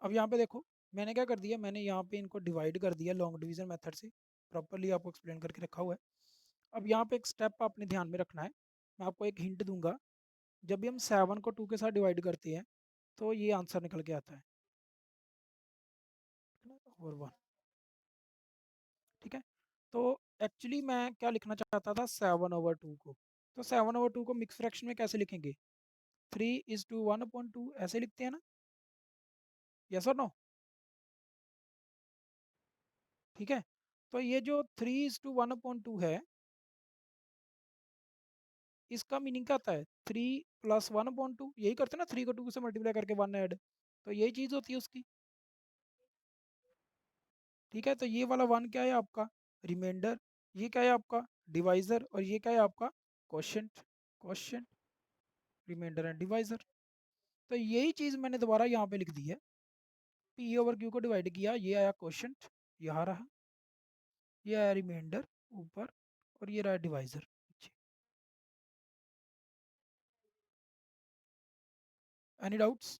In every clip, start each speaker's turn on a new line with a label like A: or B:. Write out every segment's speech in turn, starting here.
A: अब यहाँ पे देखो मैंने क्या कर दिया, मैंने यहाँ पे इनको डिवाइड कर दिया लॉन्ग डिवीजन मेथड से, प्रॉपरली आपको एक्सप्लेन करके रखा हुआ है। अब यहाँ पे एक स्टेप आपने ध्यान में रखना है, मैं आपको एक हिंट दूंगा। जब भी हम 7 को 2 के साथ डिवाइड करते हैं तो ये आंसर निकल के आता है, और 1। ठीक है, तो एक्चुअली मैं क्या लिखना चाहता था, 7/2 को। तो 7/2 को मिक्स फ्रैक्शन में कैसे लिखेंगे, 3:1/2 ऐसे लिखते हैं ना, यस और नो। ठीक है, तो ये जो 3:1/2 है, इसका मीनिंग क्या आता है, 3+1/2, यही करते हैं ना, 3 को 2 से मल्टीप्लाई करके 1 ऐड, तो यही चीज़ होती है उसकी। ठीक है, तो ये वाला 1 क्या है आपका, रिमाइंडर, ये क्या है आपका डिवाइजर, और ये क्या है आपका quotient. Quotient, remainder and divisor. तो यही चीज़ मैंने दोबारा यहाँ पे लिख दी है, P/Q को डिवाइड किया, ये आया क्वोशिएंट, यहाँ रहा, ये आया रिमाइंडर ऊपर, और ये रहा डिवाइजर। Any doubts.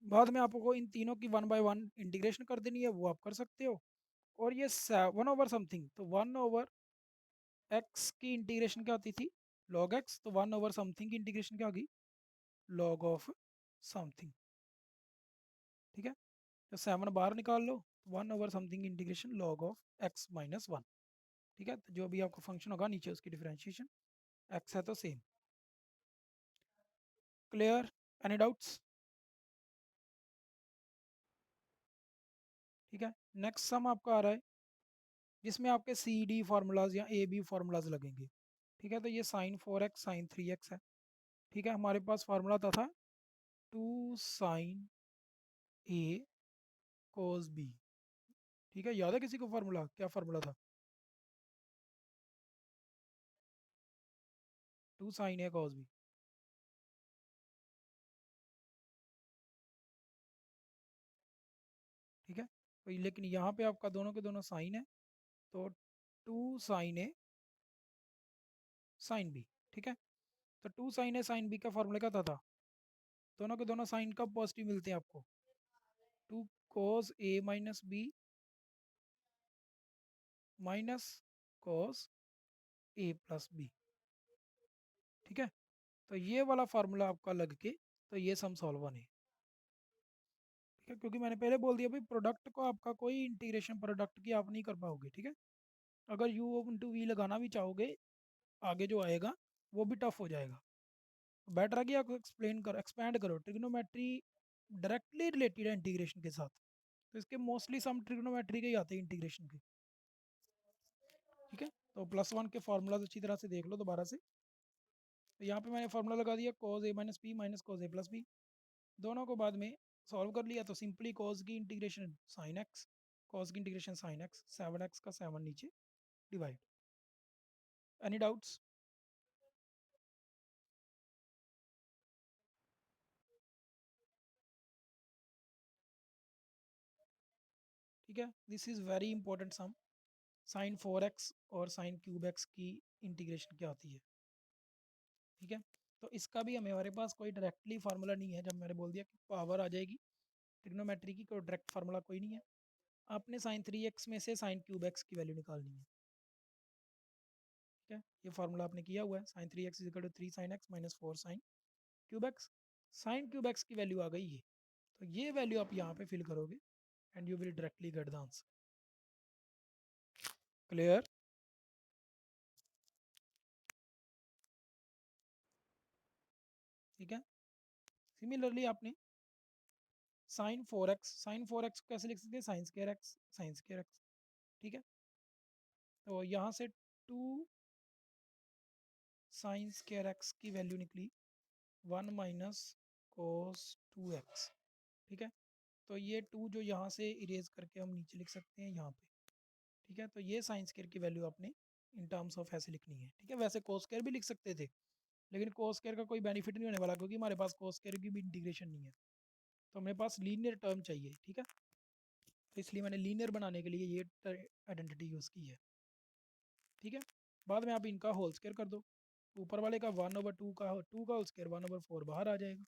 A: बाद में आपको इन तीनों की 1 बाय 1 इंटीग्रेशन कर देनी है, वो आप कर सकते हो। और ये 1/समथिंग, तो 1/x की इंटीग्रेशन क्या होती थी, log x, तो 1/समथिंग की इंटीग्रेशन क्या होगी, log ऑफ समथिंग। ठीक है, तो 7 बाहर निकाल लो, 1/समथिंग इंटीग्रेशन log ऑफ x-1। ठीक है, तो जो भी आपका फंक्शन होगा नीचे उसकी डिफरेंशिएशन, x है तो सेम। Clear, any doubts. ठीक है, नेक्स्ट सम आपका आ रहा है जिसमें आपके सी डी फार्मूलाज या ए बी फार्मूलाज लगेंगे। ठीक है, तो ये sin 4x sin 3x है। ठीक है, हमारे पास फार्मूला था 2 sin A cos B। ठीक है, याद है किसी को फार्मूला, क्या फार्मूला था, 2 sin A cos B। ठीक है, तो लेकिन यहाँ पे आपका दोनों के दोनों साइन है, तो 2 sin A sin B। ठीक है, तो 2 sin A sin B का फार्मूला क्या था, दोनों के दोनों साइन कब पॉजिटिव मिलते हैं आपको, 2 cos A - B minus cos A + B। ठीक है, तो ये वाला फार्मूला आपका लग के, तो ये सम सॉल्व बने। ठीक है, क्योंकि मैंने पहले बोल दिया भाई, प्रोडक्ट को आपका कोई इंटीग्रेशन प्रोडक्ट की आप नहीं कर पाओगे। ठीक है, अगर u/v लगाना भी चाहोगे आगे जो आएगा वो भी टफ हो जाएगा। बेटर है कि आपको एक्सप्लेन करो, एक्सपैंड करो। ट्रिग्नोमेट्री डायरेक्टली रिलेटेड है इंटीग्रेशन के साथ, तो इसके मोस्टली सम ट्रिग्नोमेट्री के ही आते हैं इंटीग्रेशन के। ठीक है, तो +1 के फार्मूलाज अच्छी तरह से देख लो दोबारा से। तो यहाँ पे मैंने फार्मूला लगा दिया cos A - B minus cos A + B, दोनों को बाद में सॉल्व कर लिया, तो सिंपली cos की इंटीग्रेशन sin x, cos की इंटीग्रेशन sin x, 7x का 7 नीचे डिवाइड। Any doubts. ठीक है, this is very important sum, sin 4x और sin³ x की इंटीग्रेशन क्या होती है। ठीक है, तो इसका भी हमारे पास कोई डायरेक्टली फार्मूला नहीं है, जब मैंने बोल दिया कि पावर आ जाएगी ट्रिग्नोमेट्री की, कोई डायरेक्ट फार्मूला कोई नहीं है। आपने sin 3x में से sin³ x की वैल्यू निकालनी है। ठीक है, ये फार्मूला आपने किया हुआ है, sin 3x = 3 sin x - 4 sin³ x। sin³ x की वैल्यू आ गई है, तो ये वैल्यू आप यहाँ पे फिल करोगे and you will directly get the answer. Clear. ठीक है, सिमिलरली आपने sin 4x को कैसे लिख सकते हैं, sin² x। ठीक है, तो यहाँ से 2 sin² x की वैल्यू निकली 1 माइनस cos 2x। ठीक है, तो ये 2 जो यहाँ से इरेज करके हम नीचे लिख सकते हैं यहाँ पे। ठीक है, तो ये sin² की वैल्यू आपने इन टर्म्स ऑफ ऐसे लिखनी है। ठीक है, वैसे cos² भी लिख सकते थे, लेकिन cos² का कोई बेनिफिट नहीं होने वाला, क्योंकि हमारे पास cos² की भी इंटीग्रेशन नहीं है, तो हमें पास लीनियर टर्म चाहिए। ठीक है, तो इसलिए मैंने लीनियर बनाने के लिए ये आइडेंटिटी यूज़ की है। ठीक है, बाद में आप इनका होल स्क्वायर कर दो, ऊपर वाले का 1/2 का 2 का होल स्क्वायर 1/4 बाहर आ जाएगा।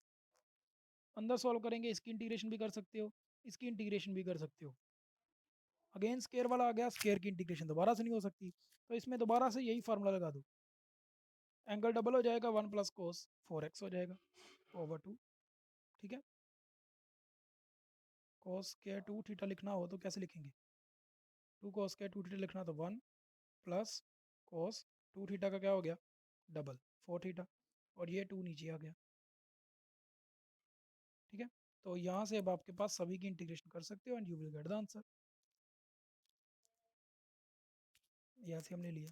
A: अंदर सॉल्व करेंगे, इसकी इंटीग्रेशन भी कर सकते हो, इसकी इंटीग्रेशन भी कर सकते हो। अगेन स्क्वायर वाला आ गया, स्क्वायर की इंटीग्रेशन दोबारा से नहीं हो सकती, तो इसमें दोबारा से यही फार्मूला लगा दो। एंगल डबल हो जाएगा, 1 + cos 4x हो जाएगा ओवर 2। ठीक है, cos स्क्वायर 2 थीटा लिखना हो तो कैसे लिखेंगे? 2 cos स्क्वायर 2 थीटा लिखना तो 1 + cos 2 थीटा का क्या हो गया? डबल 4 थीटा, और ये 2 नीचे आ गया। ठीक है, तो यहाँ से अब आपके पास सभी की इंटीग्रेशन कर सकते हो and you will get the answer. यहाँ से हमने लिया।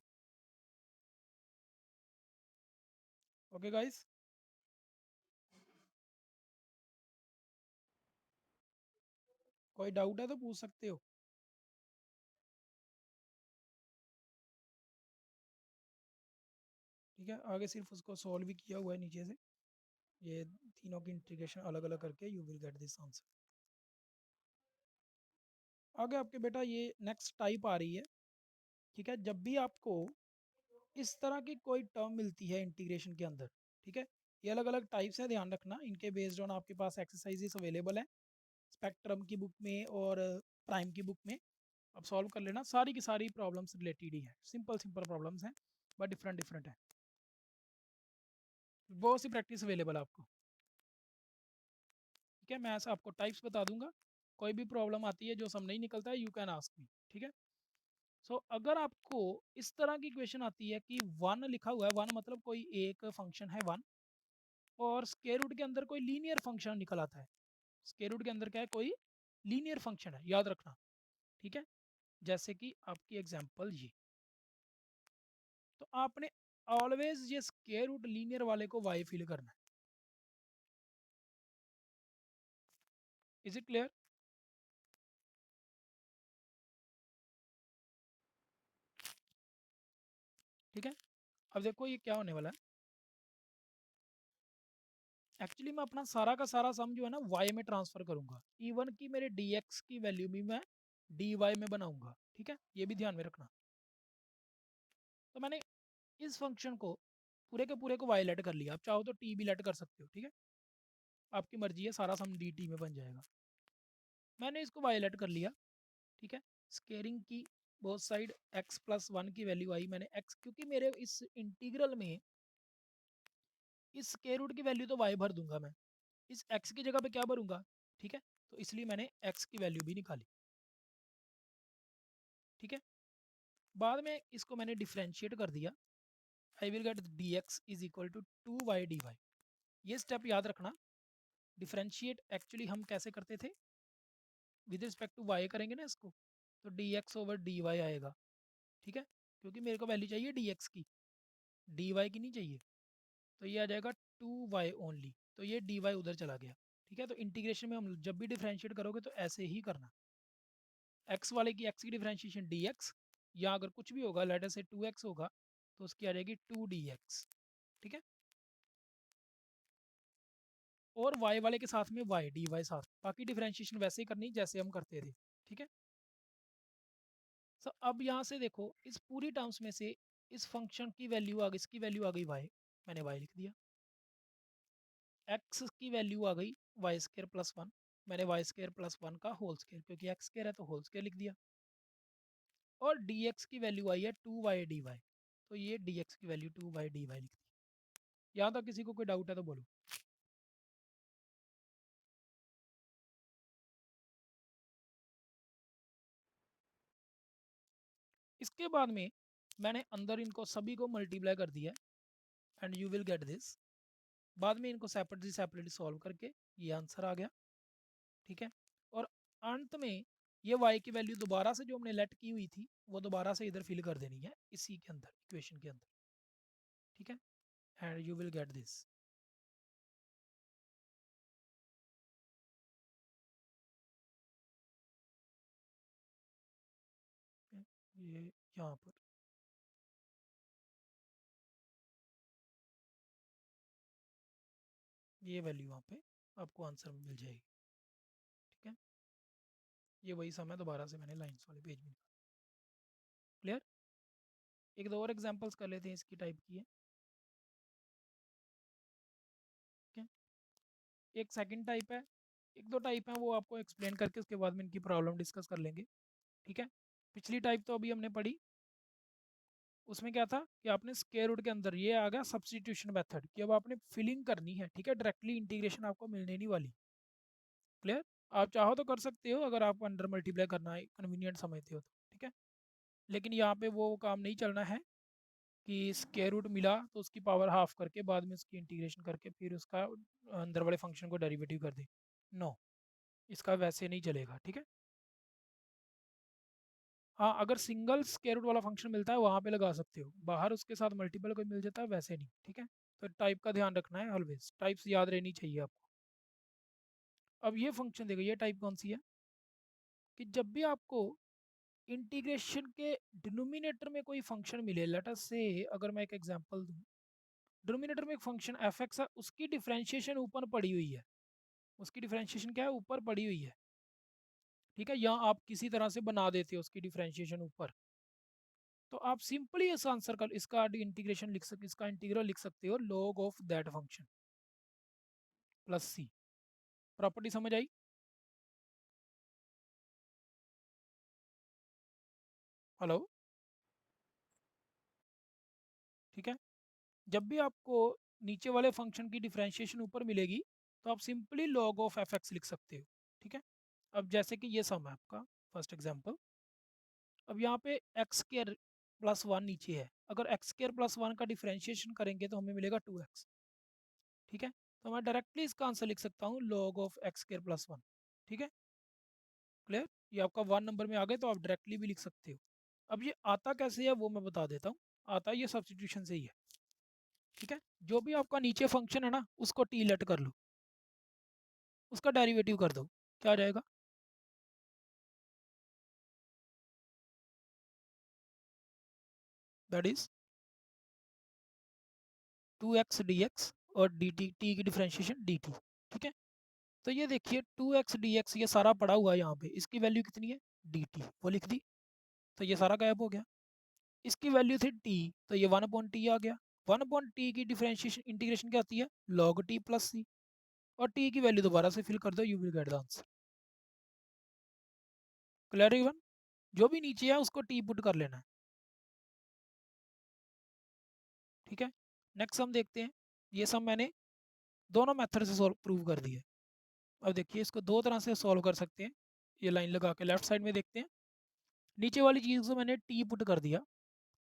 A: ओके गाइस, कोई डाउट है तो पूछ सकते हो। ठीक है, आगे सिर्फ उसको सॉल्व भी किया हुआ है नीचे से, ये तीनों की इंटीग्रेशन अलग अलग करके you will get this answer. आगे आपके बेटा ये नेक्स्ट टाइप आ रही है। ठीक है, जब भी आपको इस तरह की कोई टर्म मिलती है इंटीग्रेशन के अंदर, ठीक है, ये अलग अलग टाइप्स है, ध्यान रखना, इनके बेस्ड ऑन आपके पास एक्सरसाइजेस अवेलेबल है स्पेक्ट्रम की बुक में और प्राइम की बुक में। अब सॉल्व कर लेना, सारी की सारी प्रॉब्लम्स रिलेटेड ही है, सिंपल सिंपल प्रॉब्लम्स हैं बट डिफरेंट डिफरेंट है। बहुत सी प्रैक्टिस अवेलेबल है आपको। ठीक है, मैं ऐसा आपको टाइप्स बता दूंगा, कोई भी प्रॉब्लम आती है जो सम नहीं निकलता है, यू कैन आस्क मी। ठीक है, सो अगर आपको इस तरह की क्वेश्चन आती है कि वन लिखा हुआ है, वन मतलब कोई एक फंक्शन है वन, और स्क्वायर रूट के अंदर कोई लीनियर फंक्शन निकल आता है। स्क्वायर रूट के अंदर क्या है? कोई लीनियर फंक्शन है, याद रखना। ठीक है, जैसे कि आपकी एग्जांपल ये, तो आपने ऑलवेज ये स्क्वायर रूट लीनियर वाले को वाई फिल करना है। Is it clear? ठीक है, अब देखो ये क्या होने वाला है। एक्चुअली मैं अपना सारा का सारा सम जो है ना वाई में ट्रांसफर करूंगा, इवन कि मेरे डी एक्स की वैल्यू भी मैं डी वाई में बनाऊंगा। ठीक है, ये भी ध्यान में रखना। तो मैंने इस फंक्शन को पूरे के पूरे को वाई लेट कर लिया, आप चाहो तो टी भी लेट कर सकते हो। ठीक है, आपकी मर्जी है, सारा सम डी टी में बन जाएगा। मैंने इसको वाई लेट कर लिया। ठीक है, स्केयरिंग की बोथ साइड x+1 की वैल्यू आई, मैंने x, क्योंकि मेरे इस इंटीग्रल में इस स्क्वायर रूट की वैल्यू तो y भर दूंगा मैं, इस x की जगह पे क्या भरूंगा? ठीक है, तो इसलिए मैंने x की वैल्यू भी निकाली। ठीक है, बाद में इसको मैंने डिफ्रेंशिएट कर दिया, I will get D X is equal to 2y/dy। ये स्टेप याद रखना। डिफ्रेंशिएट एक्चुअली हम कैसे करते थे? विद रिस्पेक्ट टू y करेंगे ना इसको, तो dx/dy आएगा। ठीक है, क्योंकि मेरे को वैल्यू चाहिए dx की, dy की नहीं चाहिए, तो ये आ जाएगा 2y ओनली, तो ये dy उधर चला गया। ठीक है, तो इंटीग्रेशन में हम जब भी डिफ्रेंशिएट करोगे तो ऐसे ही करना, x वाले की x की डिफ्रेंशिएशन dx, या अगर कुछ भी होगा लेटर से 2x होगा तो उसकी आ जाएगी 2dx। ठीक है, और y वाले के साथ में y dy साथ, बाकी डिफ्रेंशिएशन वैसे ही करनी जैसे हम करते थे। ठीक है, सो अब यहाँ से देखो, इस पूरी टर्म्स में से इस फंक्शन की वैल्यू आ गई, इसकी वैल्यू आ गई y, मैंने y लिख दिया। x की वैल्यू आ गई y² + 1, मैंने y² + 1 का होल स्क्वायर, क्योंकि x स्क्वायर है तो होल स्क्वायर लिख दिया। और dx की वैल्यू आई है 2y/dy, तो ये dx की वैल्यू 2y/dy लिख दी। यहाँ तक किसी को कोई डाउट है तो बोलो। इसके बाद में मैंने अंदर इनको सभी को मल्टीप्लाई कर दिया and you will get this. बाद में इनको सेपरेटली सेपरेटली सॉल्व करके ये आंसर आ गया। ठीक है, और अंत में ये y की वैल्यू दोबारा से जो हमने लेट की हुई थी वो दोबारा से इधर फिल कर देनी है इसी के अंदर, इक्वेशन के अंदर। ठीक है, and you will get this. ये यहाँ पर ये वैल्यू वहाँ पे आपको आंसर मिल जाएगी। ठीक है, ये वही सम है, दोबारा से मैंने लाइन्स वाले पेज में। क्लियर? एक दो और एग्जांपल्स कर लेते हैं इसकी टाइप की है। एक सेकंड टाइप है, एक दो टाइप है, वो आपको एक्सप्लेन करके उसके बाद में इनकी प्रॉब्लम डिस्कस कर लेंगे। ठीक है, पिछली टाइप तो अभी हमने पढ़ी, उसमें क्या था कि आपने स्क्वायर रूट के अंदर ये आ गया सब्स्टिट्यूशन मेथड कि अब आपने फिलिंग करनी है। ठीक है, डायरेक्टली इंटीग्रेशन आपको मिलने नहीं वाली। क्लियर? आप चाहो तो कर सकते हो अगर आप अंडर मल्टीप्लाई करना है कन्वीनियंट समझते हो तो। ठीक है, लेकिन यहाँ पे वो काम नहीं चलना है कि स्क्वायर रूट मिला तो उसकी पावर हाफ करके बाद में उसकी इंटीग्रेशन करके फिर उसका अंदर वाले फंक्शन को डेरिवेटिव कर दे। नो, इसका वैसे नहीं चलेगा। ठीक है, हाँ, अगर सिंगल स्क्वायर रूट वाला फंक्शन मिलता है वहाँ पे लगा सकते हो, बाहर उसके साथ मल्टीपल कोई मिल जाता है वैसे नहीं। ठीक है, तो टाइप का ध्यान रखना है, ऑलवेज टाइप्स याद रहनी चाहिए आपको। अब ये फंक्शन देखो, ये टाइप कौन सी है कि जब भी आपको इंटीग्रेशन के डिनोमिनेटर में कोई फंक्शन मिले, लेट अस से अगर मैं एक एग्जांपल दूं, डिनोमिनेटर में एक फंक्शन एफ एक्स है, उसकी डिफरेंशिएशन ऊपर पड़ी हुई है, उसकी डिफरेंशिएशन क्या है, ऊपर पड़ी हुई है। ठीक है, या आप किसी तरह से बना देते हो उसकी डिफरेंशिएशन ऊपर, तो आप सिंपली इस आंसर का इसका इंटीग्रेशन लिख सकते, इसका इंटीग्रल लिख सकते हो log of that function plus C. Property समझ आई? हेलो? ठीक है, जब भी आपको नीचे वाले फंक्शन की डिफरेंशिएशन ऊपर मिलेगी तो आप simply log of F x लिख सकते हो। ठीक है, अब जैसे कि ये सम है आपका फर्स्ट एग्जांपल, अब यहाँ पे एक्स स्क्र प्लस वन नीचे है, अगर एक्स स्क्र प्लस वन का डिफरेंशिएशन करेंगे तो हमें मिलेगा 2x। ठीक है, तो मैं डायरेक्टली इसका आंसर लिख सकता हूँ log of x square plus one. ठीक है, क्लियर? ये आपका वन नंबर में आ गए तो आप डायरेक्टली भी लिख सकते हो। अब ये आता कैसे है वो मैं बता देता हूँ, आता ये सब्सटीट्यूशन से ही है। ठीक है, जो भी आपका नीचे फंक्शन है ना उसको टी लेट कर लो, उसका डेरिवेटिव कर दो, क्या आ जाएगा? दैट इज 2x dx और dt, टी की डिफरेंशिएशन dt। ठीक है, तो ये देखिए 2x dx ये सारा पड़ा हुआ है यहाँ पे, इसकी वैल्यू कितनी है dt, वो लिख दी, तो ये सारा गायब हो गया। इसकी वैल्यू थी t, तो ये 1/t आ गया। 1/t की डिफरेंशिएशन इंटीग्रेशन क्या आती है, log t प्लस सी, और t की वैल्यू दोबारा से फिल कर दो, you will get the answer. Clear even? जो भी नीचे है उसको t पुट कर लेना है। ठीक है, नेक्स्ट सम देखते हैं। ये सम मैंने दोनों मेथड से सॉल्व प्रूव कर दिए। अब देखिए इसको दो तरह से सॉल्व कर सकते हैं, ये लाइन लगा के लेफ्ट साइड में देखते हैं। नीचे वाली चीज़ को मैंने टी पुट कर दिया,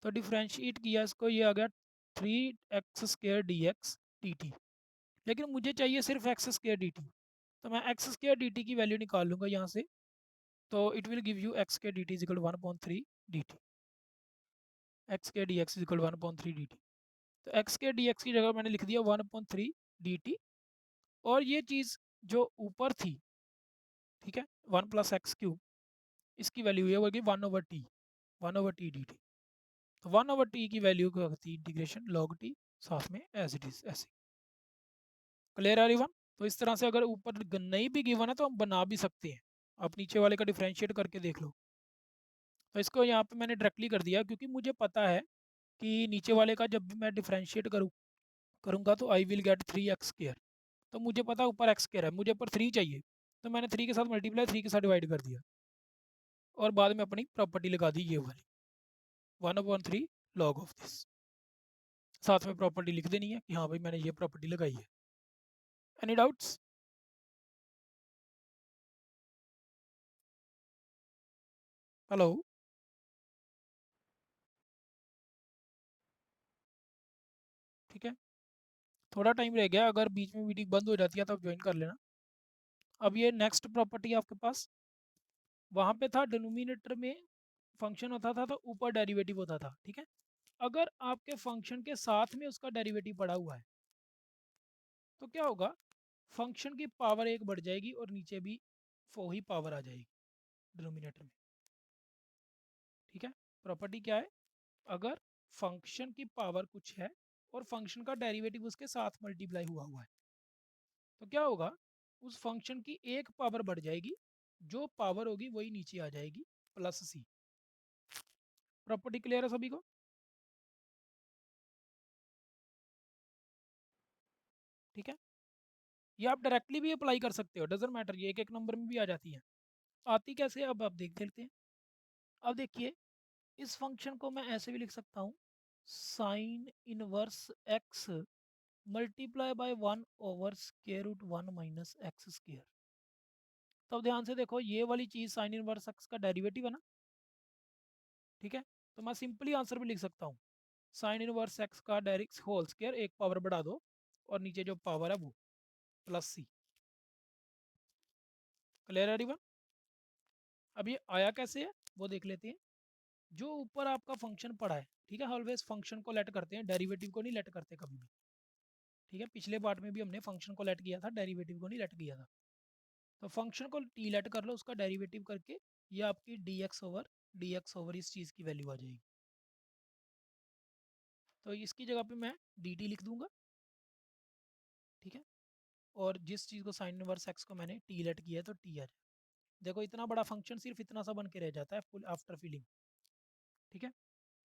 A: तो डिफ्रेंशिएट किया इसको, ये आ गया 3x² dx dt। लेकिन मुझे चाहिए सिर्फ x² dt, तो मैं x² dt की वैल्यू निकाल लूँगा यहाँ से, तो it will give you x² dt is equal 1/3 dt, x² dx is equal 1/3 dt। तो x² dx की जगह मैंने लिख दिया 1/3 dt, और ये चीज़ जो ऊपर थी, ठीक है, 1 + x³ इसकी वैल्यू ये होगी 1/t, 1/t dt। तो 1/t की वैल्यू क्या होती है, इंटीग्रेशन log t, साथ में एज इट इज ऐसे। क्लियर है एवरीवन? तो इस तरह से अगर ऊपर नहीं भी गिवन है तो हम बना भी सकते हैं, आप नीचे वाले का डिफरेंशिएट करके देख लो। तो इसको यहाँ पे मैंने डायरेक्टली कर दिया क्योंकि मुझे पता है कि नीचे वाले का जब भी मैं डिफरेंशिएट करूँगा तो आई विल गेट 3x²। तो मुझे पता ऊपर x² है, मुझे ऊपर 3 चाहिए, तो मैंने 3 के साथ मल्टीप्लाई, 3 के साथ डिवाइड कर दिया, और बाद में अपनी प्रॉपर्टी लगा दी ये वाली 1/3 log ऑफ दिस, साथ में प्रॉपर्टी लिख देनी है कि हाँ भाई मैंने ये प्रॉपर्टी लगाई है। Any doubts? हेलो? ठीक है, थोड़ा टाइम रह गया, अगर बीच में मीटिंग बंद हो जाती है तो आप ज्वाइन कर लेना। अब ये नेक्स्ट प्रॉपर्टी आपके पास, वहाँ पे था डिनोमिनेटर में फंक्शन होता था तो ऊपर डेरिवेटिव होता था। ठीक है, अगर आपके फंक्शन के साथ में उसका डेरिवेटिव पड़ा हुआ है तो क्या होगा, फंक्शन की पावर एक बढ़ जाएगी और नीचे भी वही पावर आ जाएगी डिनोमिनेटर में। ठीक है, प्रॉपर्टी क्या है, अगर फंक्शन की पावर कुछ है और फंक्शन का डेरिवेटिव उसके साथ मल्टीप्लाई हुआ हुआ है तो क्या होगा, उस फंक्शन की एक पावर बढ़ जाएगी, जो पावर होगी वही नीचे आ जाएगी, प्लस सी। प्रॉपर्टी क्लियर है सभी को? ठीक है, ये आप डायरेक्टली भी अप्लाई कर सकते हो, डजेंट मैटर, ये एक एक नंबर में भी आ जाती है। आती कैसे है, अब आप देख लेते हैं। अब देखिए, इस फंक्शन को मैं ऐसे भी लिख सकता हूँ, sine inverse x multiply by 1/√1 - x²। तो अब ध्यान से देखो, ये वाली चीज़ साइन इनवर्स एक्स का डेरिवेटिव है ना, ठीक है। तो मैं सिंपली आंसर भी लिख सकता हूँ, साइन इनवर्स एक्स का डायरेक्ट होल स्क्वायर, एक पावर बढ़ा दो और नीचे जो पावर है वो प्लस सी। क्लियर है एवरीवन? अब ये आया कैसे है वो देख लेते हैं। जो ऊपर आपका फंक्शन पड़ा है, ठीक है, ऑलवेज फंक्शन को लेट करते हैं, डेरिवेटिव को नहीं लेट करते कभी भी, ठीक है। पिछले पार्ट में भी हमने फंक्शन को लेट किया था, डेरिवेटिव को नहीं लेट किया था। तो फंक्शन को टी लेट कर लो, उसका डेरिवेटिव करके ये आपकी डी एक्स ओवर इस चीज़ की वैल्यू आ जाएगी। तो इसकी जगह पे मैं डी टी लिख दूंगा, ठीक है। और जिस चीज़ को साइन इनवर्स एक्स को मैंने टी लेट किया है तो टी आ जाए। देखो इतना बड़ा फंक्शन सिर्फ इतना सा बन के रह जाता है फुल आफ्टर फिलिंग, ठीक है।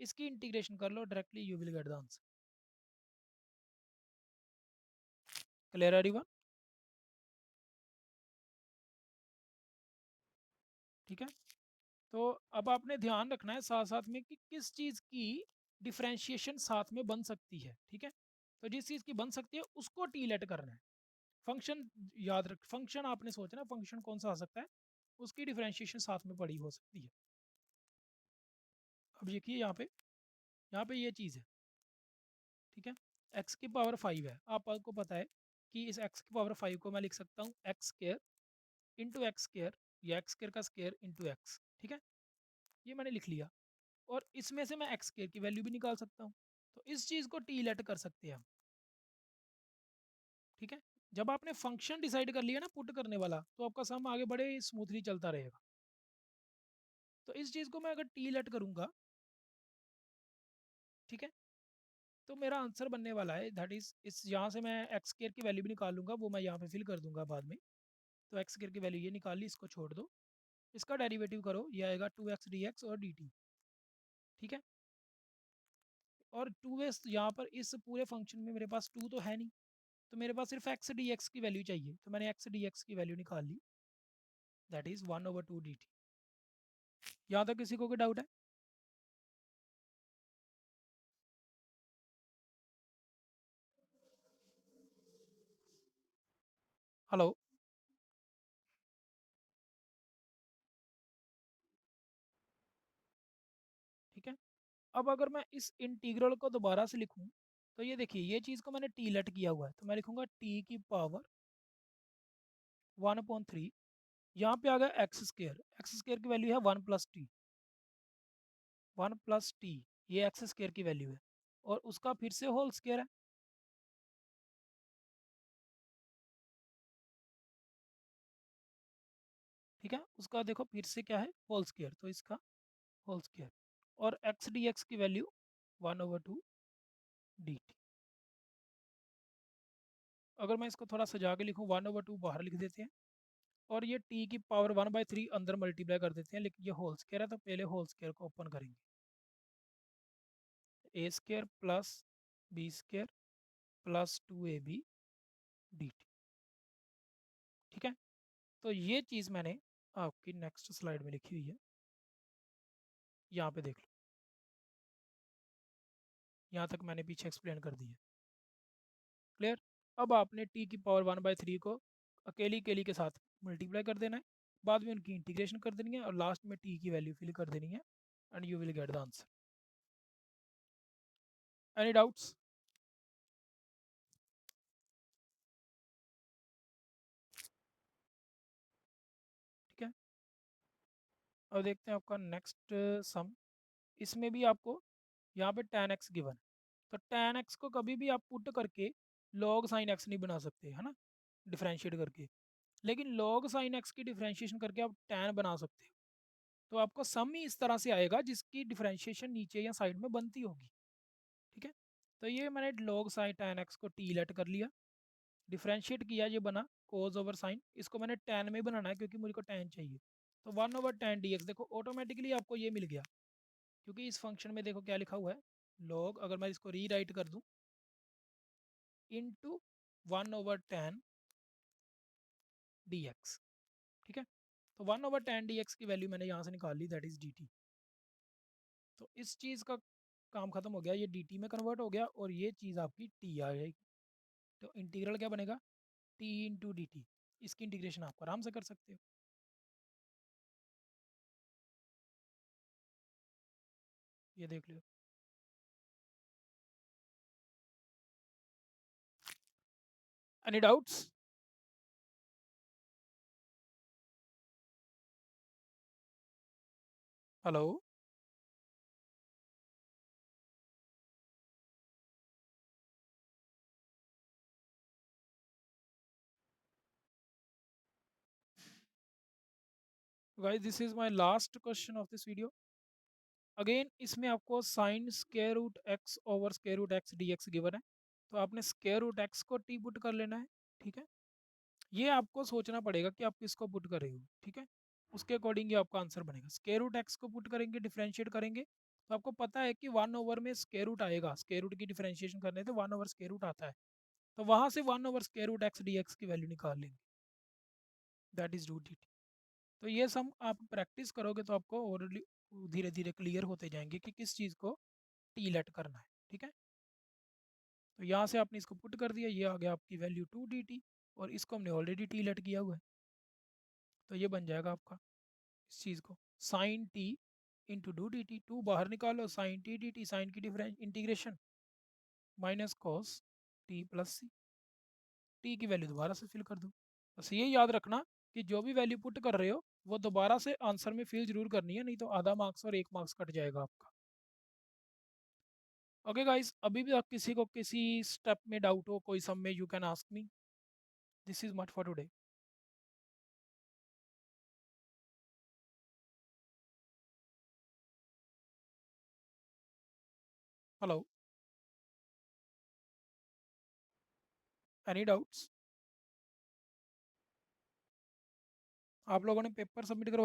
A: इसकी इंटीग्रेशन कर लो directly, you will get the answer. Clear everyone? ठीक है। तो अब आपने ध्यान रखना है साथ साथ में कि किस चीज़ की डिफ्रेंशिएशन साथ में बन सकती है, ठीक है। तो जिस चीज़ की बन सकती है उसको टी लेट करना है। फंक्शन याद रख, फंक्शन आपने सोचना फंक्शन कौन सा आ सकता है, उसकी डिफ्रेंशिएशन साथ में पड़ी हो सकती है। अब देखिए यहाँ पे ये चीज़ है, ठीक है। एक्स की पावर 5 है, आपको पता है कि इस एक्स की पावर 5 को मैं लिख सकता हूँ x square into x square, या एक्स स्केयर का स्केयर इंटू एक्स, ठीक है। ये मैंने लिख लिया। और इसमें से मैं एक्स स्केयर की वैल्यू भी निकाल सकता हूँ। तो इस चीज़ को टी लेट कर सकते हैं हम, ठीक है। जब आपने फंक्शन डिसाइड कर लिया ना पुट करने वाला, तो आपका सम आगे बड़े स्मूथली चलता रहेगा। तो इस चीज़ को मैं अगर टी लेट करूँगा, ठीक है, तो मेरा आंसर बनने वाला है दैट इज, इस यहाँ से मैं एक्स स्केयर की वैल्यू भी निकाल लूँगा, वो मैं यहाँ पे फिल कर दूंगा बाद में। तो एक्स स्केयर की वैल्यू ये निकाल ली, इसको छोड़ दो, इसका डेरिवेटिव करो, ये आएगा 2x dx और dt, ठीक है। और 2x यहाँ पर इस पूरे फंक्शन में मेरे पास 2 तो है नहीं, तो मेरे पास सिर्फ एक्स डी एक्स की वैल्यू चाहिए, तो मैंने एक्स डी एक्स की वैल्यू निकाल ली, दैट इज 1/2 dt। यहाँ तक किसी को कोई डाउट है? हेलो? ठीक है। अब अगर मैं इस इंटीग्रल को दोबारा से लिखूं, तो ये देखिए ये चीज़ को मैंने टी लेट किया हुआ है, तो मैं लिखूंगा टी की पावर 1/3, यहाँ पे आ गया एक्स स्केयर, एक्स स्केयर की वैल्यू है 1 + t, 1 + t, ये एक्स स्केयर की वैल्यू है। और उसका फिर से होल स्केयर है, ठीक है। उसका देखो फिर से क्या है, होल स्केयर, तो इसका होल स्केयर। और एक्स डी एक्स की वैल्यू 1/2 dt। अगर मैं इसको थोड़ा सजा के लिखूँ, 1/2 बाहर लिख देते हैं, और ये टी की पावर 1/3 अंदर मल्टीप्लाई कर देते हैं, लेकिन ये होल स्केयर है तो पहले होल स्केयर को ओपन करेंगे, a square plus b square plus 2ab dt, ठीक है। तो ये चीज़ मैंने आपकी नेक्स्ट स्लाइड में लिखी हुई है, यहाँ पे देख लो, यहाँ तक मैंने पीछे एक्सप्लेन कर दी है। क्लियर? अब आपने टी की पावर 1/3 को अकेली अकेली के साथ मल्टीप्लाई कर देना है, बाद में उनकी इंटीग्रेशन कर देनी है, और लास्ट में टी की वैल्यू फिल कर देनी है, and you will get the answer. Any doubts? ठीक है। अब देखते हैं आपका नेक्स्ट सम। इसमें भी आपको यहाँ पे tan x गिवन है, तो tan x को कभी भी आप पुट करके log sin x नहीं बना सकते, है ना, डिफ्रेंशिएट करके। लेकिन log sin x की डिफ्रेंशिएशन करके आप tan बना सकते हो। तो आपको सम ही इस तरह से आएगा जिसकी डिफ्रेंशिएशन नीचे या साइड में बनती होगी, ठीक है। तो ये मैंने log sin tan x को t लेट कर लिया, डिफ्रेंशिएट किया, ये बना cos ओवर साइन, इसको मैंने tan में बनाना है क्योंकि मुझे को tan चाहिए। तो 1/tan dx, देखो ऑटोमेटिकली आपको ये मिल गया, क्योंकि इस फंक्शन में देखो क्या लिखा हुआ है, log, अगर मैं इसको री राइट कर दूं, इनटू 1/tan डी एक्स। ठीक है, तो 1/10 डी एक्स की वैल्यू मैंने यहाँ से निकाल ली, दैट इज़ डी टी। तो इस चीज़ का काम ख़त्म हो गया, ये डी टी में कन्वर्ट हो गया और ये चीज़ आपकी टी आ जाएगी। तो इंटीग्रल क्या बनेगा, टी इंटू डी टी। इसकी इंटीग्रेशन आप आराम से कर सकते हो, ये देख लो। Any doubts? Hello. Guys this is my last question of this video. Again इसमें आपको sine square root x over square root x D x given है, तो आपने स्क्वायर रूट एक्स को टी पुट कर लेना है। ठीक है, ये आपको सोचना पड़ेगा कि आप किसको पुट कर रहे हो। ठीक है, उसके अकॉर्डिंग ये आपका आंसर बनेगा। स्क्वायर रूट एक्स को पुट करेंगे, डिफरेंशिएट करेंगे, तो आपको पता है कि 1 ओवर में स्क्वायर रूट आएगा, स्क्वायर रूट की डिफरेंशिएशन करने से 1 ओवर स्क्वायर रूट आता है, तो वहां से 1 over square root x D X की वैल्यू निकाल लेंगे, that is root D T. तो ये सम आप प्रैक्टिस करोगे तो आपको ओरली धीरे धीरे क्लियर होते जाएंगे कि किस चीज़ को टी लेट करना है। ठीक है, तो यहाँ से आपने इसको पुट कर दिया, ये आ गया आपकी वैल्यू 2 dt, और इसको हमने ऑलरेडी टी लेट किया हुआ है, तो ये बन जाएगा आपका इस चीज़ को साइन टी इंटू 2 dt। 2 बाहर निकालो, sine t d t, sine की difference integration minus cos t plus c. T की वैल्यू दोबारा से फिल कर दो। बस ये याद रखना कि जो भी वैल्यू पुट कर रहे हो वो दोबारा से आंसर में फिल जरूर करनी है, नहीं तो आधा मार्क्स और 1 मार्क्स कट जाएगा आपका। ओके गाइस, अभी भी आप किसी को किसी स्टेप में डाउट हो कोई सम में, you can ask me. This is much for today. Hello, any doubts? आप लोगों ने पेपर सबमिट करवा